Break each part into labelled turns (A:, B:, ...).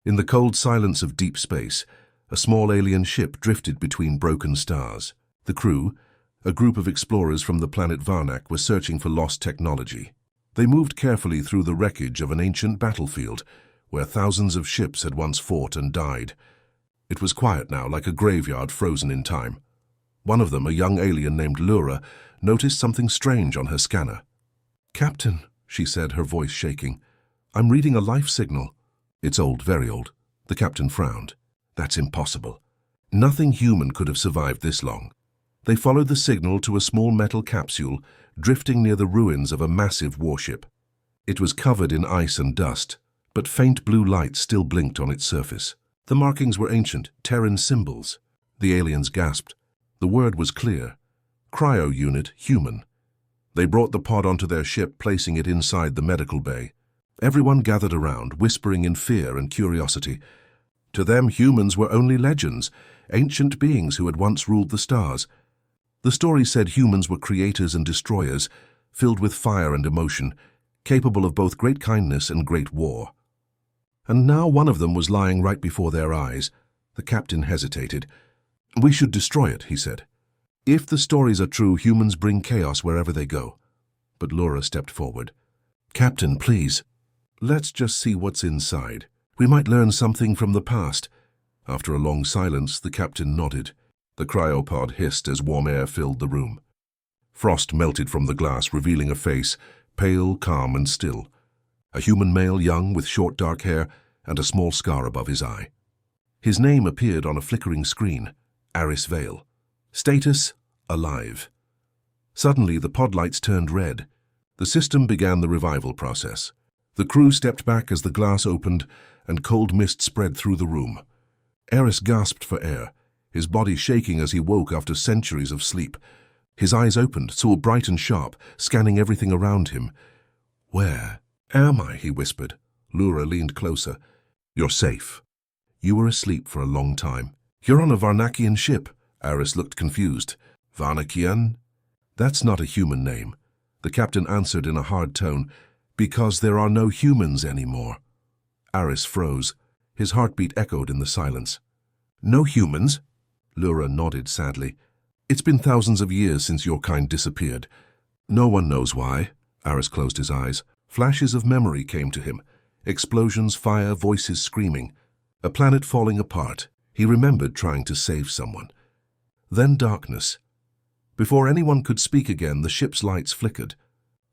A: In the cold silence of deep space, a small alien ship drifted between broken stars. The crew, a group of explorers from the planet Varnak, were searching for lost technology. They moved carefully through the wreckage of an ancient battlefield where thousands of ships had once fought and died. It was quiet now, like a graveyard frozen in time. One of them, a young alien named Lura, noticed something strange on her scanner. "Captain," she said, her voice shaking, "I'm reading a life signal." "It's old, very old." The captain frowned. "That's impossible. Nothing human could have survived this long." They followed the signal to a small metal capsule drifting near the ruins of a massive warship. It was covered in ice and dust, but faint blue light still blinked on its surface. The markings were ancient, Terran symbols. The aliens gasped. The word was clear. Cryo unit, human. They brought the pod onto their ship, placing it inside the medical bay. Everyone gathered around, whispering in fear and curiosity. To them, humans were only legends, ancient beings who had once ruled the stars. The story said humans were creators and destroyers, filled with fire and emotion, capable of both great kindness and great war. And now one of them was lying right before their eyes. The captain hesitated. "We should destroy it," he said. "If the stories are true, humans bring chaos wherever they go." But Laura stepped forward. "Captain, please. Let's just see what's inside. We might learn something from the past." After a long silence, the captain nodded. The cryopod hissed as warm air filled the room. Frost melted from the glass, revealing a face, pale, calm, and still. A human male, young, with short dark hair and a small scar above his eye. His name appeared on a flickering screen, Aris Vale. Status, alive. Suddenly, the pod lights turned red. The system began the revival process. The crew stepped back as the glass opened and cold mist spread through the room. Aris gasped for air, his body shaking as he woke after centuries of sleep. His eyes opened, saw bright and sharp, scanning everything around him. "Where am I?" he whispered. Lura leaned closer. "You're safe. You were asleep for a long time. You're on a Varnakian ship." Aris looked confused. "Varnakian? That's not a human name." The captain answered in a hard tone. "Because there are no humans anymore." Aris froze. His heartbeat echoed in the silence. "No humans?" Lura nodded sadly. "It's been thousands of years since your kind disappeared. No one knows why." Aris closed his eyes. Flashes of memory came to him. Explosions, fire, voices screaming. A planet falling apart. He remembered trying to save someone. Then darkness. Before anyone could speak again, the ship's lights flickered.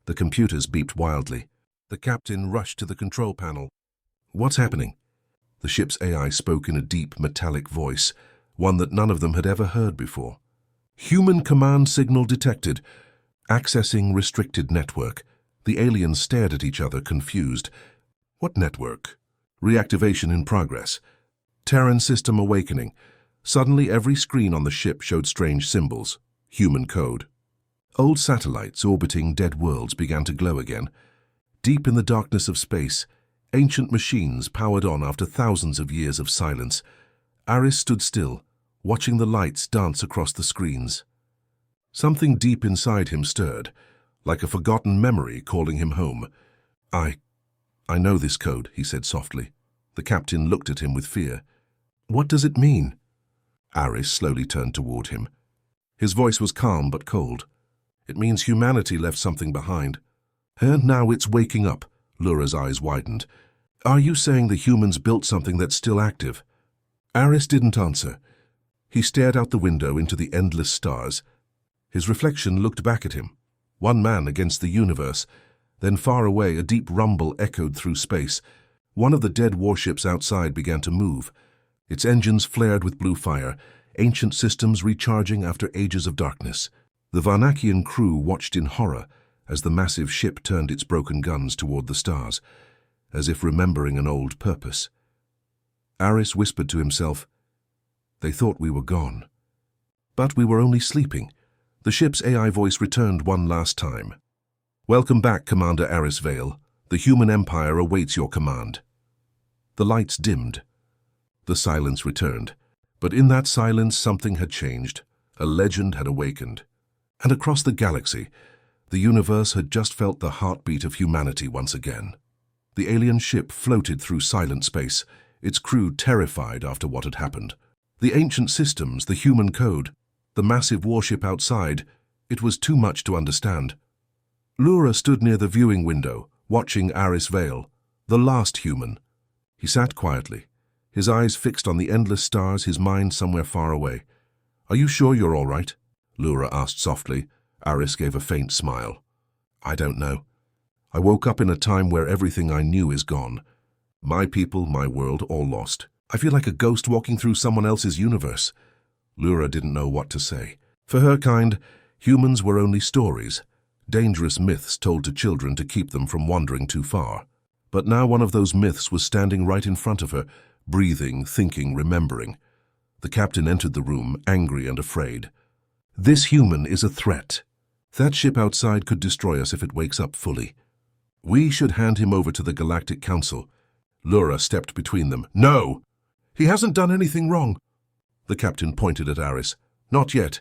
A: The computers beeped wildly. The captain rushed to the control panel. "What's happening?" The ship's AI spoke in a deep, metallic voice, one that none of them had ever heard before. "Human command signal detected. Accessing restricted network." The aliens stared at each other, confused. "What network?" "Reactivation in progress." Terran system awakening. Suddenly, every screen on the ship showed strange symbols. Human code. Old satellites orbiting dead worlds began to glow again. Deep in the darkness of space, ancient machines powered on after thousands of years of silence. Aris stood still, watching the lights dance across the screens. Something deep inside him stirred, like a forgotten memory calling him home. I know this code," he said softly. The captain looked at him with fear. "What does it mean?" Aris slowly turned toward him. His voice was calm but cold. "It means humanity left something behind. And now it's waking up." Lura's eyes widened. "Are you saying the humans built something that's still active?" Aris didn't answer. He stared out the window into the endless stars. His reflection looked back at him. One man against the universe. Then far away, a deep rumble echoed through space. One of the dead warships outside began to move. Its engines flared with blue fire, ancient systems recharging after ages of darkness. The Varnakian crew watched in horror as the massive ship turned its broken guns toward the stars, as if remembering an old purpose. Aris whispered to himself, "They thought we were gone." But we were only sleeping. The ship's AI voice returned one last time. "Welcome back, Commander Aris Vale. The human empire awaits your command." The lights dimmed. The silence returned. But in that silence, something had changed. A legend had awakened. And across the galaxy, the universe had just felt the heartbeat of humanity once again. The alien ship floated through silent space, its crew terrified after what had happened. The ancient systems, the human code, the massive warship outside, it was too much to understand. Lura stood near the viewing window, watching Aris Vale, the last human. He sat quietly, his eyes fixed on the endless stars, his mind somewhere far away. "Are you sure you're all right?" Lura asked softly. Aris gave a faint smile. "I don't know. I woke up in a time where everything I knew is gone. My people, my world, all lost. I feel like a ghost walking through someone else's universe." Lura didn't know what to say. For her kind, humans were only stories, dangerous myths told to children to keep them from wandering too far. But now one of those myths was standing right in front of her, breathing, thinking, remembering. The captain entered the room, angry and afraid. "This human is a threat. That ship outside could destroy us if it wakes up fully. We should hand him over to the Galactic Council." Lura stepped between them. "No! He hasn't done anything wrong." The captain pointed at Aris. "Not yet,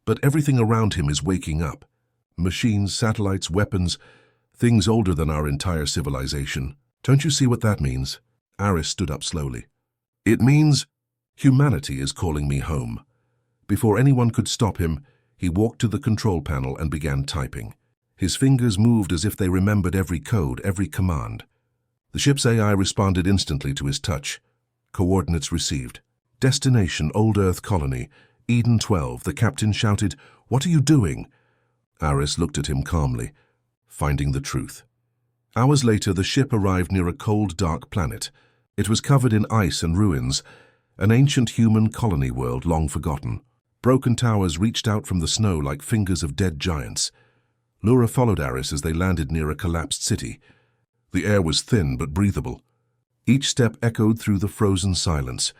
A: but everything around him is waking up. Machines, satellites, weapons, things older than our entire civilization. Don't you see what that means?" Aris stood up slowly. "It means humanity is calling me home." Before anyone could stop him, he walked to the control panel and began typing. His fingers moved as if they remembered every code, every command. The ship's AI responded instantly to his touch. Coordinates received. "Destination, Old Earth Colony, Eden 12, the captain shouted. "What are you doing?" Aris looked at him calmly, finding the truth. Hours later, the ship arrived near a cold, dark planet. It was covered in ice and ruins, an ancient human colony world long forgotten. Broken towers reached out from the snow like fingers of dead giants. Lura followed Aris as they landed near a collapsed city. The air was thin but breathable. Each step echoed through the frozen silence.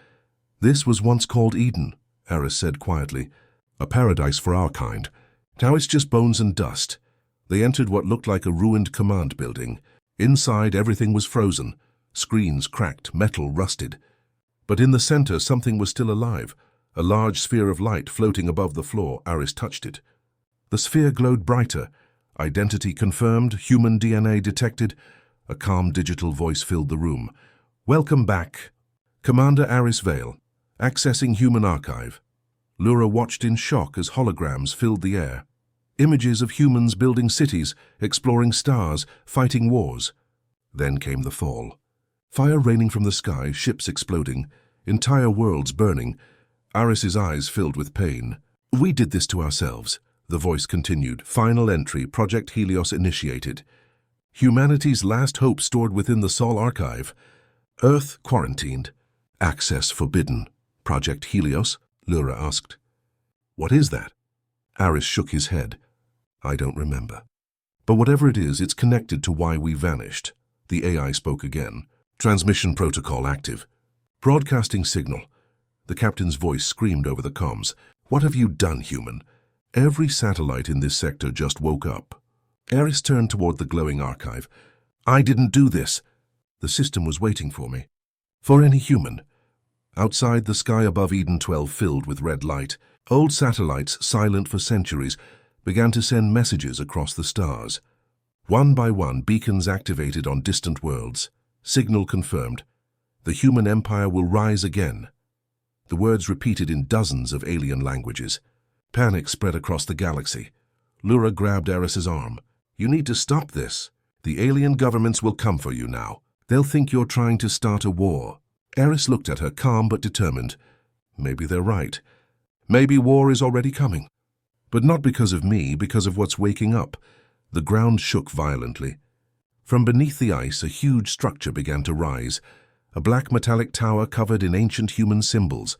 A: "This was once called Eden," Aris said quietly. "A paradise for our kind. Now it's just bones and dust." They entered what looked like a ruined command building. Inside, everything was frozen. Screens cracked, metal rusted. But in the center, something was still alive. A large sphere of light floating above the floor. Aris touched it. The sphere glowed brighter. Identity confirmed, human DNA detected. A calm digital voice filled the room. "Welcome back. Commander Aris Vale, accessing human archive." Lura watched in shock as holograms filled the air. Images of humans building cities, exploring stars, fighting wars. Then came the fall. Fire raining from the sky, ships exploding, entire worlds burning. Aris's eyes filled with pain. "We did this to ourselves," the voice continued. "Final entry, Project Helios initiated. Humanity's last hope stored within the Sol archive. Earth quarantined. Access forbidden." "Project Helios?" Lura asked. "What is that?" Aris shook his head. "I don't remember. But whatever it is, it's connected to why we vanished." The AI spoke again. "Transmission protocol active. Broadcasting signal." The captain's voice screamed over the comms. "What have you done, human? Every satellite in this sector just woke up." Aris turned toward the glowing archive. "I didn't do this. The system was waiting for me. For any human." Outside, the sky above Eden 12 filled with red light. Old satellites, silent for centuries, began to send messages across the stars. One by one, beacons activated on distant worlds. Signal confirmed. "The human empire will rise again." The words repeated in dozens of alien languages. Panic spread across the galaxy. Lura grabbed Aris's arm. "You need to stop this. The alien governments will come for you now. They'll think you're trying to start a war." Aris looked at her, calm but determined. Maybe they're right. Maybe war is already coming. But not because of me, because of what's waking up. The ground shook violently. From beneath the ice, a huge structure began to rise. A black metallic tower covered in ancient human symbols.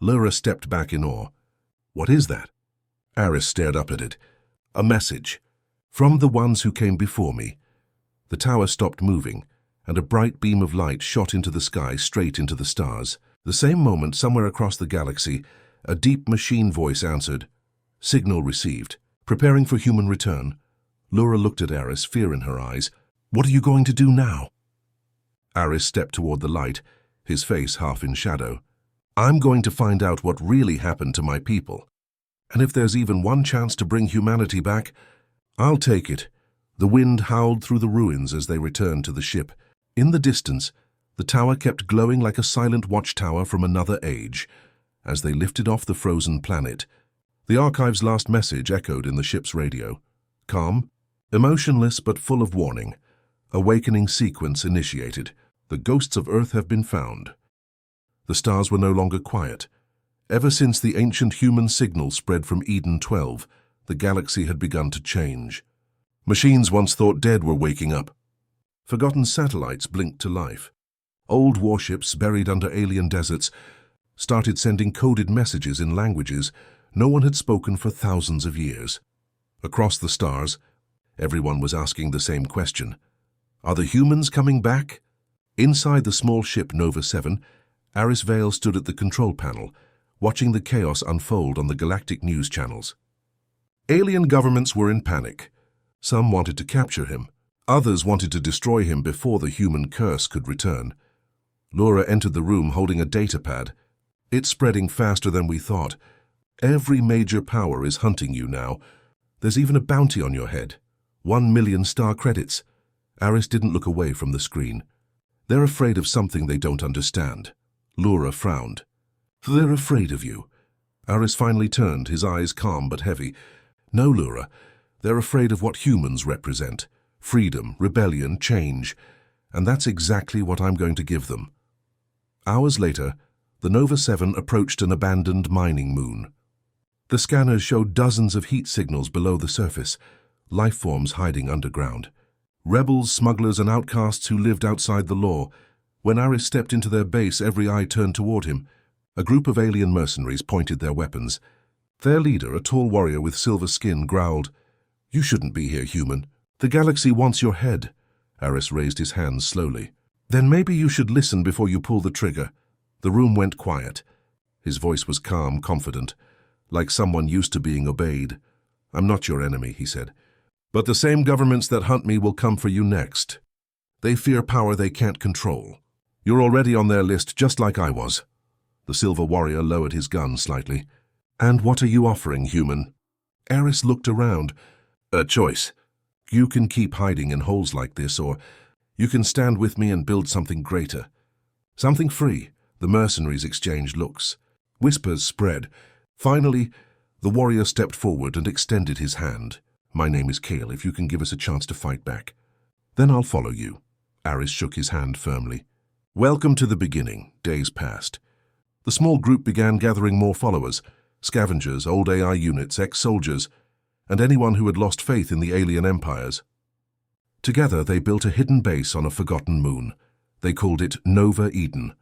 A: Lura stepped back in awe. "What is that?" Aris stared up at it. "A message. From the ones who came before me." The tower stopped moving, and a bright beam of light shot into the sky, straight into the stars. The same moment, somewhere across the galaxy, a deep machine voice answered. "Signal received. Preparing for human return." Lura looked at Aris, fear in her eyes. "What are you going to do now?" Aris stepped toward the light, his face half in shadow. "I'm going to find out what really happened to my people. And if there's even one chance to bring humanity back, I'll take it." The wind howled through the ruins as they returned to the ship. In the distance, The tower kept glowing like a silent watchtower from another age. As they lifted off the frozen planet, the archive's last message echoed in the ship's radio. Calm, emotionless but full of warning. Awakening sequence initiated. The ghosts of Earth have been found. The stars were no longer quiet. Ever since the ancient human signal spread from Eden 12, the galaxy had begun to change. Machines once thought dead were waking up. Forgotten satellites blinked to life. Old warships buried under alien deserts started sending coded messages in languages no one had spoken for thousands of years. Across the stars, everyone was asking the same question. Are the humans coming back? Inside the small ship Nova 7, Aris Vale stood at the control panel, watching the chaos unfold on the galactic news channels. Alien governments were in panic. Some wanted to capture him. Others wanted to destroy him before the human curse could return. Laura entered the room holding a datapad. It's spreading faster than we thought. Every major power is hunting you now. There's even a bounty on your head. 1 million star credits. Aris didn't look away from the screen. They're afraid of something they don't understand. Laura frowned. They're afraid of you. Aris finally turned, his eyes calm but heavy. No, Laura. They're afraid of what humans represent. Freedom, rebellion, change. And that's exactly what I'm going to give them. Hours later, the Nova 7 approached an abandoned mining moon. The scanners showed dozens of heat signals below the surface, life forms hiding underground. Rebels, smugglers, and outcasts who lived outside the law. When Aris stepped into their base, every eye turned toward him. A group of alien mercenaries pointed their weapons. Their leader, a tall warrior with silver skin, growled, "You shouldn't be here, human. The galaxy wants your head." Aris raised his hands slowly. "Then maybe you should listen before you pull the trigger." The room went quiet. His voice was calm, confident, like someone used to being obeyed. "I'm not your enemy," he said. "But the same governments that hunt me will come for you next. They fear power they can't control. You're already on their list, just like I was." The silver warrior lowered his gun slightly. "And what are you offering, human?" Aris looked around. "A choice. You can keep hiding in holes like this, or you can stand with me and build something greater. Something free." The mercenaries exchanged looks. Whispers spread. Finally, the warrior stepped forward and extended his hand. "My name is Kale, if you can give us a chance to fight back. Then I'll follow you." Aris shook his hand firmly. "Welcome to the beginning." Days passed. The small group began gathering more followers, scavengers, old AI units, ex-soldiers, and anyone who had lost faith in the alien empires. Together they built a hidden base on a forgotten moon. They called it Nova Eden,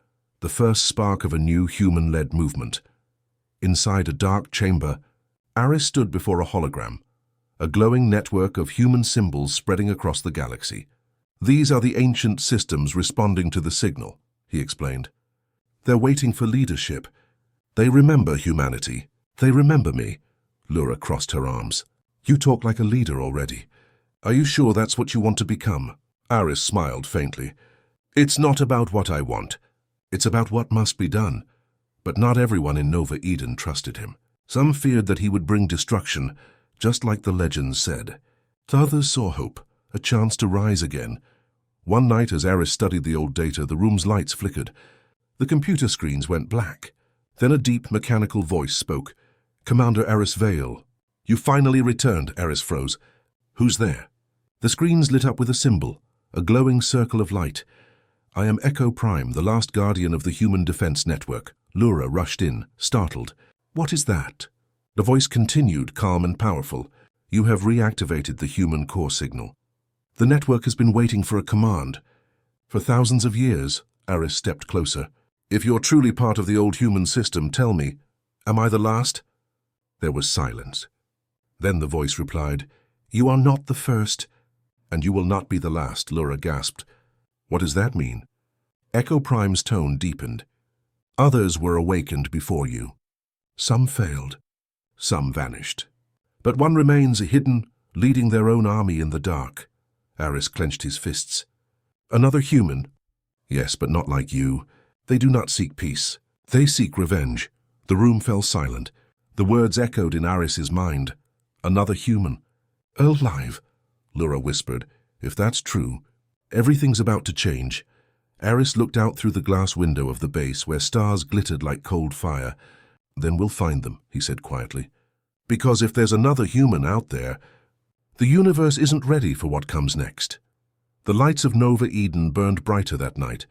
A: the first spark of a new human-led movement. Inside a dark chamber, Aris stood before a hologram, a glowing network of human symbols spreading across the galaxy. "These are the ancient systems responding to the signal," he explained. "They're waiting for leadership. They remember humanity. They remember me." Laura crossed her arms. "You talk like a leader already. Are you sure that's what you want to become?" Aris smiled faintly. "It's not about what I want. It's about what must be done." But not everyone in Nova Eden trusted him. Some feared that he would bring destruction, just like the legends said. Others saw hope, a chance to rise again. One night, as Aris studied the old data, the room's lights flickered. The computer screens went black. Then a deep, mechanical voice spoke. "Commander Aris Vale." "You finally returned," Aris froze. "Who's there?" The screens lit up with a symbol, a glowing circle of light. "I am Echo Prime, the last guardian of the Human Defense Network." Laura rushed in, startled. "What is that?" The voice continued, calm and powerful. "You have reactivated the human core signal. The network has been waiting for a command. For thousands of years." Aris stepped closer. "If you're truly part of the old human system, tell me, am I the last?" There was silence. Then the voice replied, "You are not the first, and you will not be the last," Laura gasped. "What does that mean?" Echo Prime's tone deepened. "Others were awakened before you. Some failed. Some vanished. But one remains hidden, leading their own army in the dark." Aris clenched his fists. "Another human?" "Yes, but not like you. They do not seek peace. They seek revenge." The room fell silent. The words echoed in Aris's mind. "Another human." "Alive," Laura whispered. "If that's true, everything's about to change. Aris looked out through the glass window of the base where stars glittered like cold fire. "Then we'll find them," he said quietly. "Because if there's another human out there, the universe isn't ready for what comes next." The lights of Nova Eden burned brighter that night.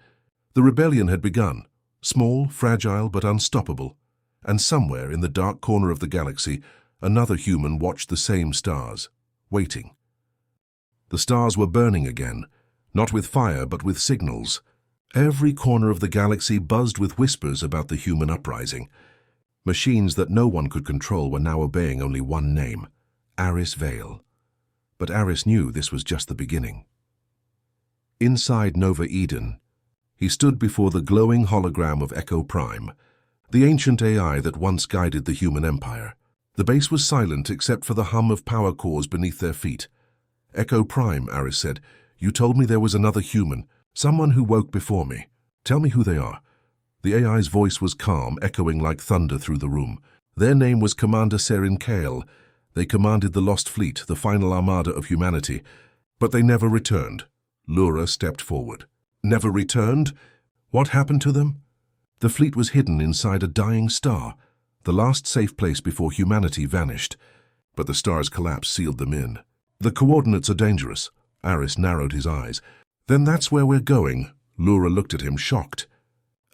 A: The rebellion had begun, small, fragile, but unstoppable. And somewhere in the dark corner of the galaxy, another human watched the same stars, waiting. The stars were burning again, not with fire but with signals. Every corner of the galaxy buzzed with whispers about the human uprising. Machines that no one could control were now obeying only one name, Aris Vale. But Aris knew this was just the beginning. Inside Nova Eden, he stood before the glowing hologram of Echo Prime, the ancient AI that once guided the human empire. The base was silent except for the hum of power cores beneath their feet. "Echo Prime," Aris said, "you told me there was another human, someone who woke before me. Tell me who they are." The AI's voice was calm, echoing like thunder through the room. Their name was Commander Serin Kale. They commanded the Lost Fleet, the final armada of humanity. But they never returned. Lura stepped forward. "Never returned? What happened to them?" "The fleet was hidden inside a dying star, the last safe place before humanity vanished. But the star's collapse sealed them in. The coordinates are dangerous." Aris narrowed his eyes. "Then that's where we're going." Lura looked at him, shocked.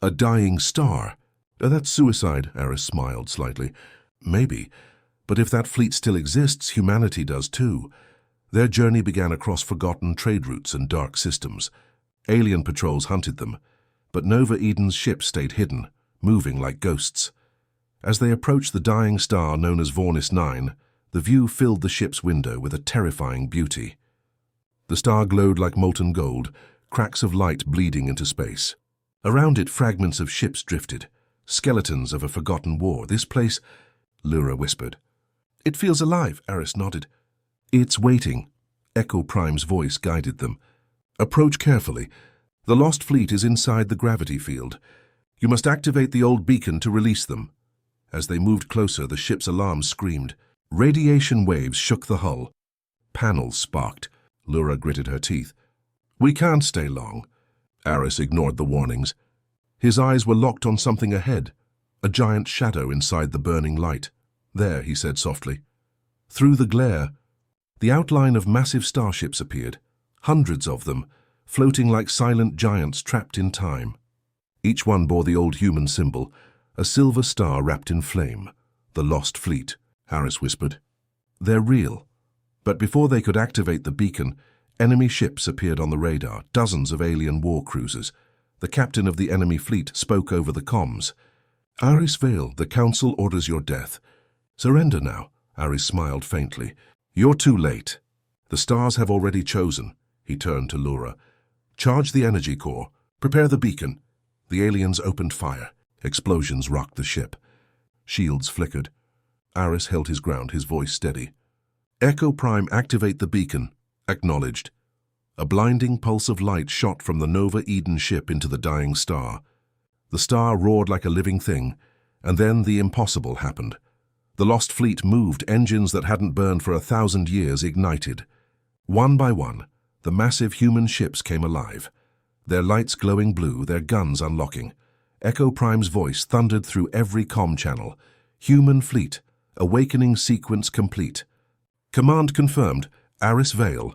A: "A dying star? That's suicide," Aris smiled slightly. "Maybe. But if that fleet still exists, humanity does too." Their journey began across forgotten trade routes and dark systems. Alien patrols hunted them, but Nova Eden's ships stayed hidden, moving like ghosts. As they approached the dying star known as Vornis 9, the view filled the ship's window with a terrifying beauty. The star glowed like molten gold, cracks of light bleeding into space. Around it, fragments of ships drifted, skeletons of a forgotten war. "This place," Lura whispered. "It feels alive," Aris nodded. "It's waiting." Echo Prime's voice guided them. "Approach carefully. The Lost Fleet is inside the gravity field. You must activate the old beacon to release them." As they moved closer, the ship's alarm screamed. Radiation waves shook the hull. Panels sparked. Lura gritted her teeth. "We can't stay long." Aris ignored the warnings. His eyes were locked on something ahead, a giant shadow inside the burning light. "There," he said softly. Through the glare, the outline of massive starships appeared, hundreds of them, floating like silent giants trapped in time. Each one bore the old human symbol, a silver star wrapped in flame. "The Lost Fleet," Aris whispered. "They're real." But before they could activate the beacon, enemy ships appeared on the radar, dozens of alien war cruisers. The captain of the enemy fleet spoke over the comms. "Aris Vale, the Council orders your death. Surrender now." Aris smiled faintly. "You're too late. The stars have already chosen." He turned to Lura. "Charge the energy core. Prepare the beacon." The aliens opened fire. Explosions rocked the ship. Shields flickered. Aris held his ground, his voice steady. "Echo Prime, activate the beacon." "Acknowledged." A blinding pulse of light shot from the Nova Eden ship into the dying star. The star roared like a living thing, and then the impossible happened. The Lost Fleet moved, engines that hadn't burned for 1,000 years ignited. One by one, the massive human ships came alive, their lights glowing blue, their guns unlocking. Echo Prime's voice thundered through every comm channel. "Human fleet, awakening sequence complete." "Command confirmed, Aris Vale."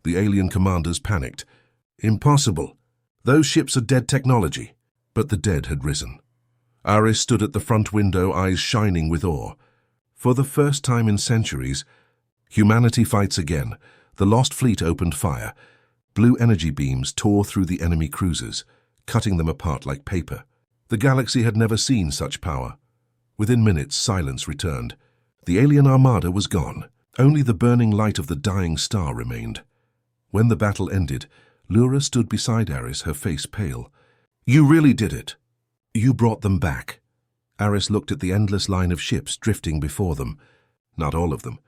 A: The alien commanders panicked. "Impossible. Those ships are dead technology." But the dead had risen. Aris stood at the front window, eyes shining with awe. For the first time in centuries, humanity fights again. The Lost Fleet opened fire. Blue energy beams tore through the enemy cruisers, cutting them apart like paper. The galaxy had never seen such power. Within minutes, silence returned. The alien armada was gone. Only the burning light of the dying star remained. When the battle ended, Lura stood beside Aris, her face pale. "You really did it. You brought them back." Aris looked at the endless line of ships drifting before them. Not all of them.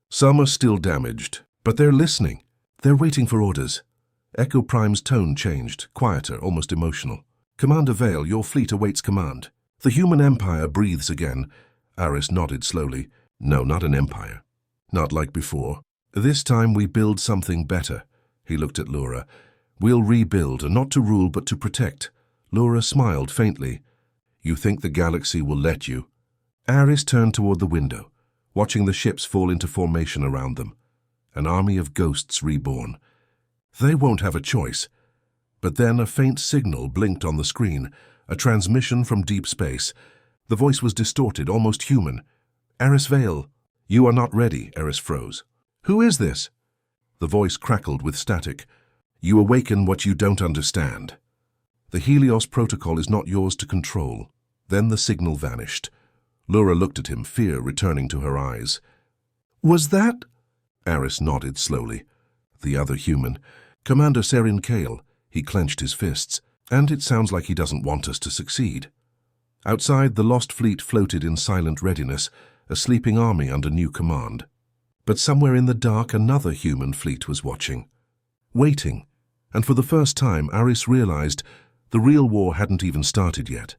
A: Some are still damaged, but they're listening. They're waiting for orders. Echo Prime's tone changed, quieter, almost emotional. "Commander Vale, your fleet awaits command." "The human empire breathes again." Aris nodded slowly. "No, not an empire. Not like before. This time we build something better." He looked at Lura. We'll rebuild, and not to rule but to protect. Laura smiled faintly. You think the galaxy will let you? Aris turned toward the window, watching the ships fall into formation around them. An army of ghosts reborn. They won't have a choice. But then a faint signal blinked on the screen, a transmission from deep space. The voice was distorted, almost human. Aris Vale. You are not ready, Aris froze. Who is this? The voice crackled with static. You awaken what you don't understand. The Helios protocol is not yours to control. Then the signal vanished. Laura looked at him, fear returning to her eyes. Was that? Aris nodded slowly. The other human. Commander Serin Kale. He clenched his fists. And it sounds like he doesn't want us to succeed. Outside, the lost fleet floated in silent readiness, a sleeping army under new command. But somewhere in the dark, another human fleet was watching. Waiting. And for the first time, Aris realized the real war hadn't even started yet.